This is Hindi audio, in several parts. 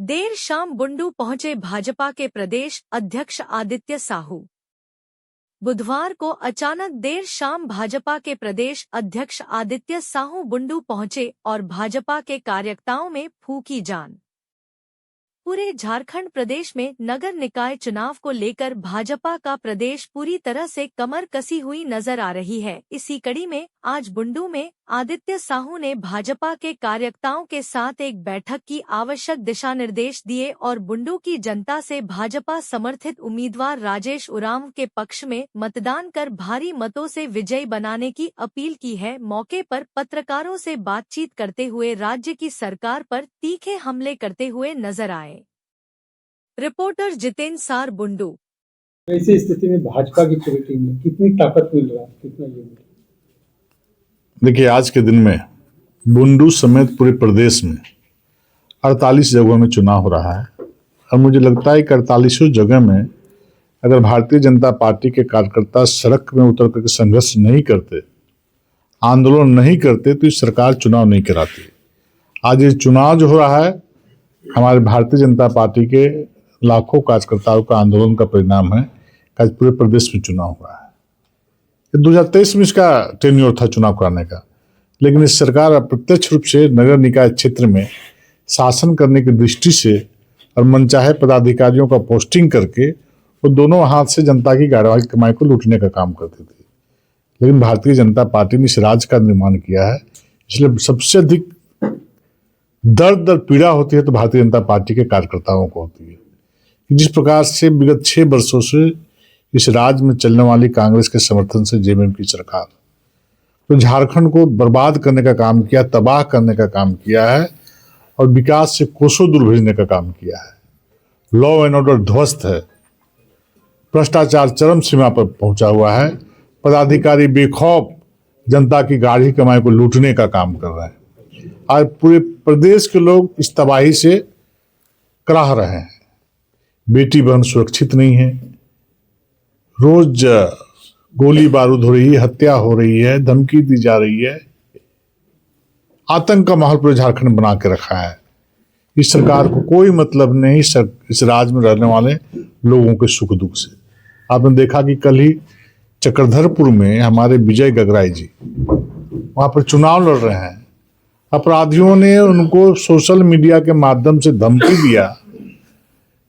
देर शाम बुंडू पहुंचे भाजपा के प्रदेश अध्यक्ष आदित्य साहू। बुधवार को अचानक देर शाम भाजपा के प्रदेश अध्यक्ष आदित्य साहू बुंडू पहुंचे और भाजपा के कार्यकर्ताओं में फूंकी जान। पूरे झारखंड प्रदेश में नगर निकाय चुनाव को लेकर भाजपा का प्रदेश पूरी तरह से कमर कसी हुई नजर आ रही है। इसी कड़ी में आज बुंडू में आदित्य साहू ने भाजपा के कार्यकर्ताओं के साथ एक बैठक की आवश्यक दिशा निर्देश दिए और बुंडू की जनता से भाजपा समर्थित उम्मीदवार राजेश उरांव के पक्ष में मतदान कर भारी मतों से विजयी बनाने की अपील की है। मौके पर पत्रकारों से बातचीत करते हुए राज्य की सरकार पर तीखे हमले करते हुए नजर आए। रिपोर्टर जितेंद्र सार बुंडू। ऐसी स्थिति में भाजपा की पूरी टीम में कितनी ताकत मिल रहा है, कितना ये? देखिए, आज के दिन में बुंडू समेत पूरे प्रदेश में 48 जगहों में चुनाव हो रहा है और मुझे लगता है कि 48 जगह में अगर भारतीय जनता पार्टी के कार्यकर्ता सड़क में उतर करके संघर्ष नहीं करते, आंदोलन नहीं करते, तो इस सरकार चुनाव नहीं कराती। आज ये चुनाव जो हो रहा है हमारे भारतीय जनता पार्टी के लाखों कार्यकर्ताओं का आंदोलन का परिणाम है। आज पूरे प्रदेश में चुनाव हुआ है। 2023 में इसका टेन्योर था चुनाव कराने का, लेकिन इस सरकार अप्रत्यक्ष रूप से नगर निकाय क्षेत्र में शासन करने की दृष्टि से और मनचाहे पदाधिकारियों का पोस्टिंग करके वो दोनों हाथ से जनता की गाढ़ी कमाई को लूटने का काम करती थी। लेकिन भारतीय जनता पार्टी ने इस राज्य का निर्माण किया है, इसलिए सबसे अधिक दर्द पीड़ा होती है तो भारतीय जनता पार्टी के कार्यकर्ताओं को होती है। जिस प्रकार से विगत 6 वर्षों से इस राज्य में चलने वाली कांग्रेस के समर्थन से जेएमएम की सरकार तो झारखंड को बर्बाद करने का काम किया, तबाह करने का काम किया है और विकास से कोसों दूर भेजने का काम किया है। लॉ एंड ऑर्डर ध्वस्त है, भ्रष्टाचार चरम सीमा पर पहुंचा हुआ है, पदाधिकारी बेखौफ जनता की गाढ़ी कमाई को लूटने का काम कर रहे हैं। आज पूरे प्रदेश के लोग इस तबाही से कराह रहे हैं। बेटी बहन सुरक्षित नहीं है, रोज गोली बारूद हो रही है, हत्या हो रही है, धमकी दी जा रही है, आतंक का माहौल पूरे झारखंड बना के रखा है। इस सरकार को कोई मतलब नहीं इस राज्य में रहने वाले लोगों के सुख दुख से। आपने देखा कि कल ही चक्रधरपुर में हमारे विजय गगराई जी वहां पर चुनाव लड़ रहे हैं। अपराधियों ने उनको सोशल मीडिया के माध्यम से धमकी दिया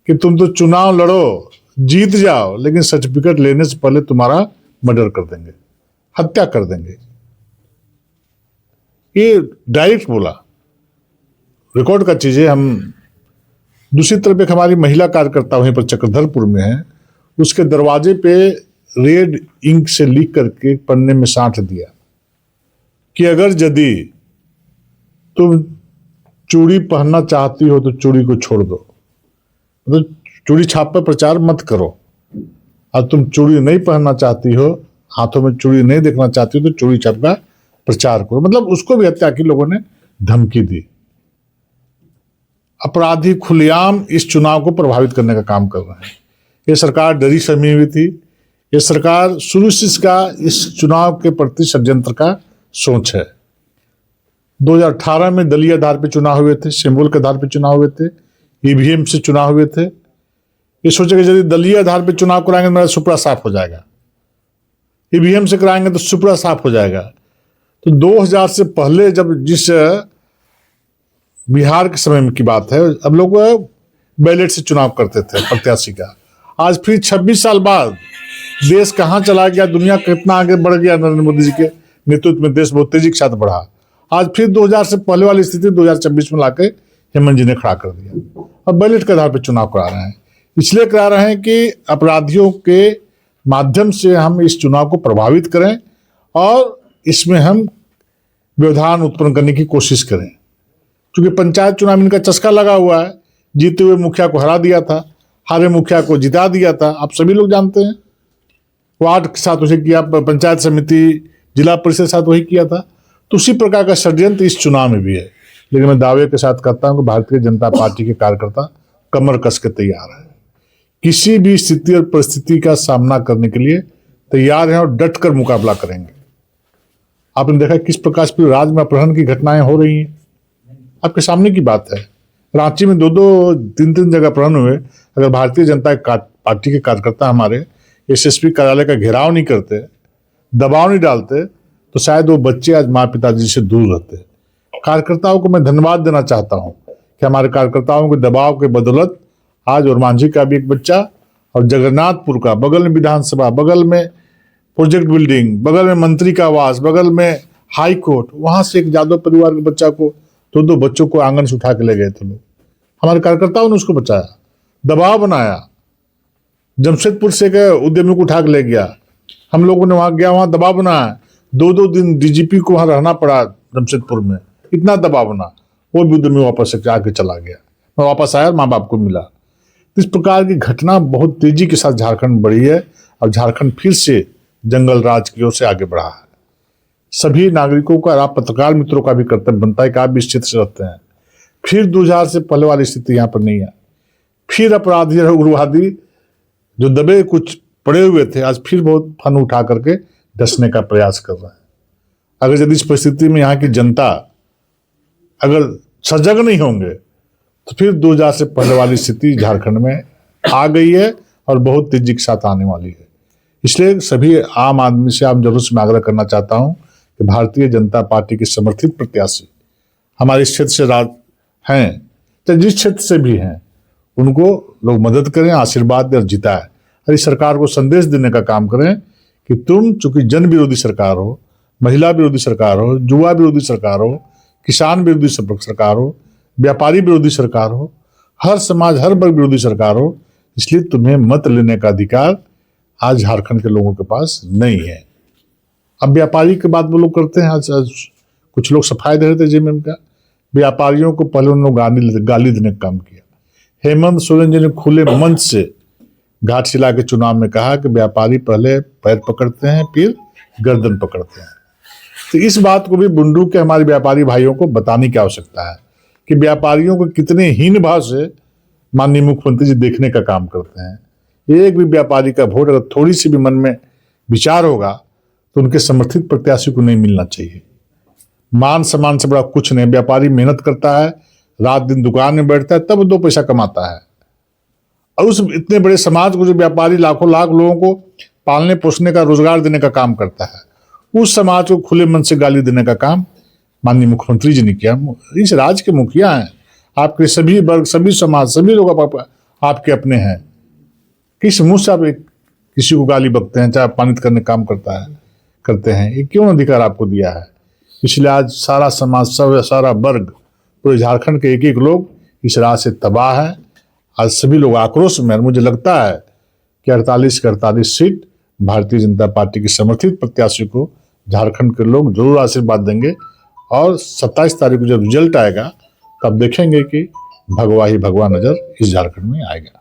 कि तुम तो चुनाव लड़ो, जीत जाओ, लेकिन सर्टिफिकेट लेने से पहले तुम्हारा मर्डर कर देंगे, हत्या कर देंगे। ये डायरेक्ट बोला, रिकॉर्ड का चीजें। हम दूसरी तरफ एक हमारी महिला कार्यकर्ता वहीं पर चक्रधरपुर में है, उसके दरवाजे पे रेड इंक से लिख करके पन्ने में साँट दिया कि अगर यदि तुम चूड़ी पहनना चाहती हो तो चूड़ी को छोड़ दो, मतलब चूड़ी छाप पर प्रचार मत करो, और तुम चूड़ी नहीं पहनना चाहती हो, हाथों में चूड़ी नहीं देखना चाहती हो तो चूड़ी छाप का प्रचार करो। मतलब उसको भी हत्या की लोगों ने धमकी दी। अपराधी खुलेआम इस चुनाव को प्रभावित करने का काम कर रहे हैं। ये सरकार डरी सहमी हुई थी। ये सरकार शुरू से इसका इस चुनाव के प्रति षड्यंत्र का सोच है। 2018 में दलीय आधार पर चुनाव हुए थे, सिंबल के आधार पर चुनाव हुए थे, ईवीएम से चुनाव हुए थे। ये सोचे कि यदि दलीय आधार पर चुनाव कराएंगे तो मेरा सुपड़ा साफ हो जाएगा, ईवीएम से कराएंगे तो सुपड़ा साफ हो जाएगा। तो 2000 से पहले जब जिस बिहार के समय की बात है, अब लोग बैलेट से चुनाव करते थे प्रत्याशी का। आज फिर 26 साल बाद देश कहाँ चला गया, दुनिया कितना आगे बढ़ गया। नरेंद्र मोदी जी के नेतृत्व में देश बहुत तेजी के साथ बढ़ा। आज फिर 2000 से पहले वाली स्थिति 2026 में लाके हेमंत जी ने खड़ा कर दिया। अब बैलेट के आधार पर चुनाव करा रहे हैं। इसलिए करा रहे हैं कि अपराधियों के माध्यम से हम इस चुनाव को प्रभावित करें और इसमें हम व्यवधान उत्पन्न करने की कोशिश करें। क्योंकि पंचायत चुनाव में इनका चस्का लगा हुआ है। जीते हुए मुखिया को हरा दिया था, हारे मुखिया को जिता दिया था, आप सभी लोग जानते हैं। वार्ड के साथ उसे किया, पंचायत समिति, जिला परिषद के साथ वही किया था। तो उसी प्रकार का षड्यंत्र इस चुनाव में भी है। लेकिन मैं दावे के साथ कहता हूं कि भारतीय जनता पार्टी के कार्यकर्ता कमर कस के तैयार है, किसी भी स्थिति और परिस्थिति का सामना करने के लिए तैयार हैं और डट कर मुकाबला करेंगे। आपने देखा किस प्रकार से राज्य में अपहरण की घटनाएं हो रही हैं, आपके सामने की बात है। रांची में 2-2, 3-3 जगह अपहरण हुए। अगर भारतीय जनता पार्टी के कार्यकर्ता हमारे एसएसपी कार्यालय का घेराव नहीं करते, दबाव नहीं डालते, तो शायद वो बच्चे आज माँ पिताजी से दूर रहते। कार्यकर्ताओं को मैं धन्यवाद देना चाहता हूँ कि हमारे कार्यकर्ताओं के दबाव के बदौलत आज ओरमांझी का भी एक बच्चा और जगन्नाथपुर का, बगल में विधानसभा, बगल में प्रोजेक्ट बिल्डिंग, बगल में मंत्री का आवास, बगल में हाई कोर्ट, वहां से एक यादव परिवार के बच्चा को, 2-2 बच्चों को आंगन से उठा के ले गए थे लोग। हमारे कार्यकर्ताओं ने उसको बचाया, दबाव बनाया। जमशेदपुर से गए उद्यमी को उठा के ले गया, हम लोगों ने वहां दबाव बनाया। 2-2 दिन डीजीपी को वहां रहना पड़ा जमशेदपुर में, इतना दबाव बना, वो भी उद्यमी वापस आके चला गया। मैं वापस आया, माँ बाप को मिला। इस प्रकार की घटना बहुत तेजी के साथ झारखंड बढ़ी है और झारखंड फिर से जंगल राज की ओर से आगे बढ़ा है। सभी नागरिकों का, आप पत्रकार मित्रों का भी कर्तव्य बनता है कि आप भी इस क्षेत्र से रहते हैं। फिर 2000 से पहले वाली स्थिति यहाँ पर नहीं है। फिर अपराधी और उग्रवादी जो दबे कुछ पड़े हुए थे, आज फिर बहुत फन उठा करके डसने का प्रयास कर रहे हैं। अगर यदि इस परिस्थिति में यहाँ की जनता अगर सजग नहीं होंगे तो फिर 2000 से पहले वाली स्थिति झारखंड में आ गई है और बहुत तेजी के साथ आने वाली है। इसलिए सभी आम आदमी से, आम जनता से मैं आग्रह करना चाहता हूं कि भारतीय जनता पार्टी के समर्थित प्रत्याशी हमारे इस क्षेत्र से हैं, चाहे जिस क्षेत्र से भी हैं, उनको लोग मदद करें, आशीर्वाद दें और जिताएं। और इस सरकार को संदेश देने का काम करें कि तुम चूंकि जन विरोधी सरकार हो, महिला विरोधी सरकार हो, युवा विरोधी सरकार हो, किसान विरोधी सरकार हो, व्यापारी विरोधी सरकार हो, हर समाज हर वर्ग विरोधी सरकार हो, इसलिए तुम्हें मत लेने का अधिकार आज झारखंड के लोगों के पास नहीं है। अब व्यापारी की बात वो लोग करते हैं। आज कुछ लोग सफाई दे रहे थे जेएमएम का, व्यापारियों को पहले उन्होंने गाली देने का काम किया। हेमंत सोरेन जी ने खुले मंच से घाटशिला के चुनाव में कहा कि व्यापारी पहले पैर पकड़ते हैं फिर गर्दन पकड़ते हैं। तो इस बात को भी बुंडू के हमारे व्यापारी भाइयों को बताने की आवश्यकता है कि व्यापारियों को कितने हीन भाव से माननीय मुख्यमंत्री जी देखने का काम करते हैं। एक भी व्यापारी का वोट अगर थोड़ी सी भी मन में विचार होगा तो उनके समर्थित प्रत्याशी को नहीं मिलना चाहिए। मान सम्मान से बड़ा कुछ नहीं। व्यापारी मेहनत करता है, रात दिन दुकान में बैठता है, तब 2 पैसा कमाता है। और उस इतने बड़े समाज को जो व्यापारी लाखों लाख लोगों को पालने पोसने का, रोजगार देने का काम करता है, उस समाज को खुले मन से गाली देने का काम माननीय मुख्यमंत्री जी ने किया। इस राज्य के मुखिया हैं, आपके सभी वर्ग, सभी समाज, सभी लोग आपके अपने हैं। किस मुंह से आप किसी को गाली बकते हैं, चाहे अपमानित करने काम करते हैं? ये क्यों अधिकार आपको दिया है? इसलिए आज सारा समाज, सारा वर्ग, पूरे झारखंड के एक लोग इस राह से तबाह है। आज सभी लोग आक्रोश में, मुझे लगता है कि 48 के 48 सीट भारतीय जनता पार्टी की समर्थित प्रत्याशी को झारखंड के लोग जरूर आशीर्वाद देंगे। और 27 तारीख को जब रिजल्ट आएगा तब देखेंगे कि भगवा ही भगवा नजर इस झारखंड में आएगा।